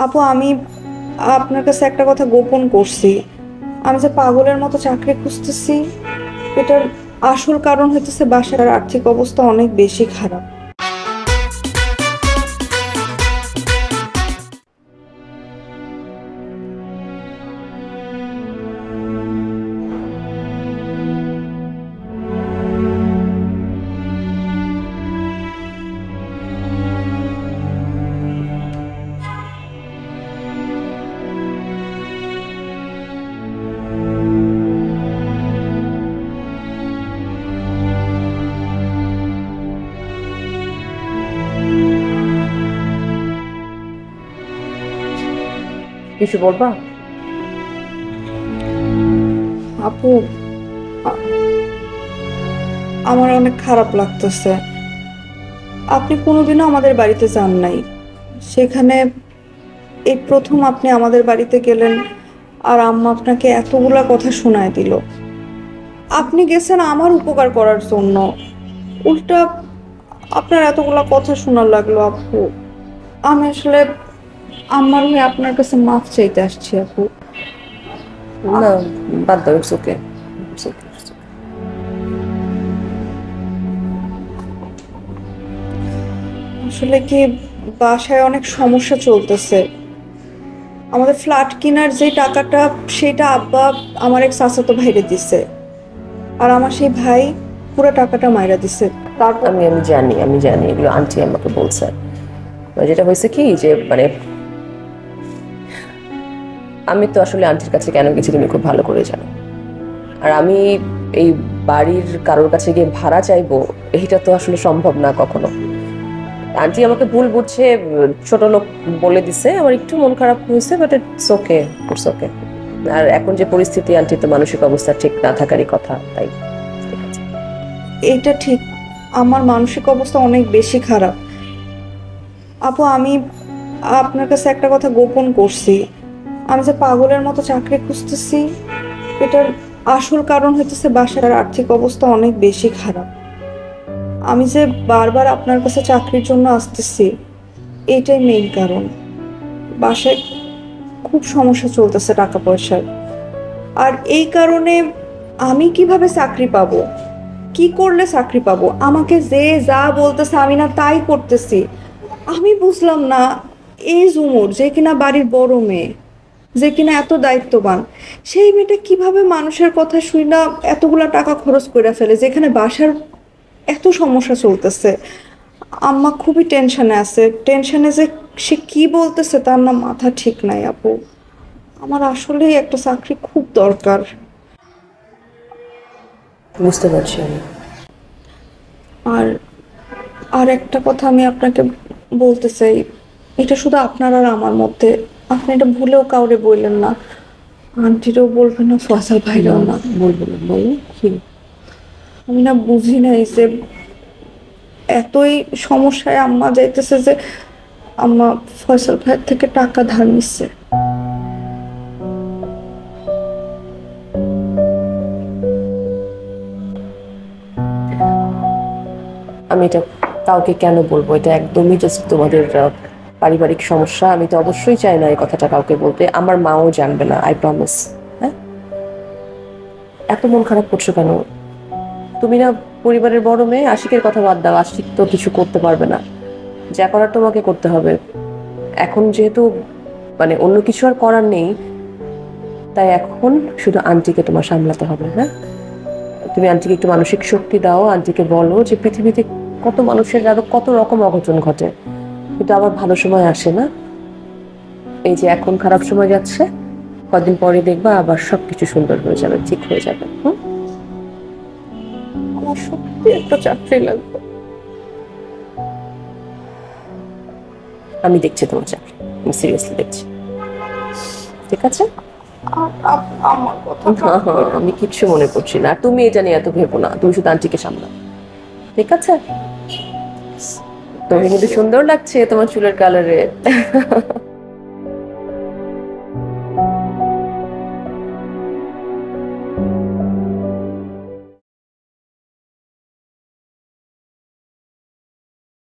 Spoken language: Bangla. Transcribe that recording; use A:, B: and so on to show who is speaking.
A: আপু আমি আপনার কাছে একটা কথা গোপন করছি। আমি যে পাগলের মতো চাকরি খুঁজতেছি, এটার আসল কারণ হইতেছে বাসার আর্থিক অবস্থা অনেক বেশি খারাপ।
B: কিছু বলবা?
A: আপু, আ- আমার অনেক খারাপ লাগতেছে। আপনি কোনোদিনও আমাদের বাড়িতে যান নাই, সেখানে এই প্রথম আপনি আমাদের বাড়িতে গেলেন আর আম্মা আপনাকে এতগুলা কথা শোনায় দিল। আপনি গেছেন আমার উপকার করার জন্য, উল্টা আপনার এতগুলা কথা শোনার লাগলো। আপু আমি আসলে আম্মার হয়ে আপনার কাছে মাফ চাইতে আসছি আপু।
B: না, বাদ দাও, ইটস ওকে।
A: আসলে কি, বাসায় অনেক সমস্যা চলতেছে। আমাদের ফ্ল্যাট কেনার যে টাকাটা, সেটা আব্বা আমার এক চাচাতো ভাইরে দিছে, আর আমার সেই ভাই পুরো টাকাটা মাইরা দিছে। তারপর
B: আমি আমি জানি, আমি জানি, এগুলো আন্টি আমাকে বলছে। যেটা হয়েছে কি যে আমি তো আসলে আন্টির কাছে কেন গেছি তুমি খুব ভালো করে জানো। আর আমি এই বাড়ির কারোর কাছে গিয়ে ভাড়া চাইবো, এইটা তো আসলে সম্ভব না কখনো। আন্টি আমাকে ভুল বুঝছে, ছোট লোক বলে দিছে, আমার একটু মন খারাপ হয়েছে, but it's okay, it's okay. আর এখন যে পরিস্থিতি, আন্টি তো মানসিক অবস্থা ঠিক না থাকারই কথা, তাই ঠিক আছে।
A: এইটা ঠিক, আমার মানসিক অবস্থা অনেক বেশি খারাপ। আপু আমি আপনার কাছে একটা কথা গোপন করছি। আমি যে পাগলের মতো চাকরি খুঁজতেছি, এটার আসল কারণ হইতেছে বাসার আর্থিক অবস্থা অনেক বেশি খারাপ। আমি যে বারবার আপনার কাছে চাকরির জন্য আসতেছি, এইটাই মেইন কারণ। বাসায় খুব সমস্যা চলতেছে টাকা পয়সার, আর এই কারণে আমি কিভাবে চাকরি পাবো, কি করলে চাকরি পাবো? আমাকে যে যা বলতেছে আমি না তাই করতেছি। আমি বুঝলাম না, এই ঝুমুর যে কিনা বাড়ির বড় মেয়ে, যে কিনা এত দায়িত্ববান, সেই মেয়েটা কিভাবে মানুষের কথা শুই না এতগুলা টাকা খরচ করে ফেলে, যেখানে বাসার এত সমস্যা চলতেছে। আম্মা খুবই টেনশনে আছে, টেনশনে যে সে কি বলতেছে তার না মাথা ঠিক নাই। আপু আমার আসলেই একটা চাকরি খুব দরকার।
B: বুঝতে পারছি আমি।
A: আর আর একটা কথা আমি আপনাকে বলতে চাই, এটা শুধু আপনার আর আমার মধ্যে, আপনি এটা ভুলেও কাউরে বললেন না, আন্টিরও বলবেন না, ফয়সাল ভাইরাও না।
B: বলবো না, বলো কি?
A: আমি না বুঝি নাই যে এতই সমস্যায় আম্মা যাইতেছে যে আম্মা ফয়সাল ভাইয়ের থেকে টাকা ধার নিচ্ছে।
B: আমি এটা কাউকে কেন বলবো? এটা একদমই জাস্ট তোমাদের পারিবারিক সমস্যা। আমি তো অবশ্যই চাই না এই কথাটা কাউকে বলতে, আমার মাও জানবে না, আই প্রমিস। হ্যাঁ, এত মন খারাপ করছো কেন? তুমি না পরিবারের বড় মেয়ে, আশিকের কথা বাদ দাও, আশিক তো কিছু করতে পারবে না, যা করার তোমাকে করতে হবে। এখন যেহেতু অন্য কিছু আর করার নেই, তাই এখন শুধু আন্টিকে তোমার সামলাতে হবে। হ্যাঁ, তুমি আন্টিকে একটু মানসিক শক্তি দাও, আন্টিকে বলো যে পৃথিবীতে কত মানুষের আরো কত রকম অঘটন ঘটে, কিন্তু আবার ভালো সময় আসে না। এই যে এখন খারাপ সময় যাচ্ছে, কদিন পরে দেখবা আবার সবকিছু সুন্দর হয়ে যাবে, ঠিক হয়ে যাবে।
A: আমার সত্যি একটা চাকরি লাগবে।
B: আমি দেখছি তোমার চাকরি, আমি সিরিয়াসলি দেখছি, ঠিক আছে?
A: আমার কথা
B: আমি কিচ্ছু মনে করছি না, আর তুমি এটা নিয়ে এত ভেবো না, তুমি শুধু আন্টিকে সামলাও, ঠিক আছে? তুমি কিন্তু সুন্দর লাগছে তোমার চুলের কালারে।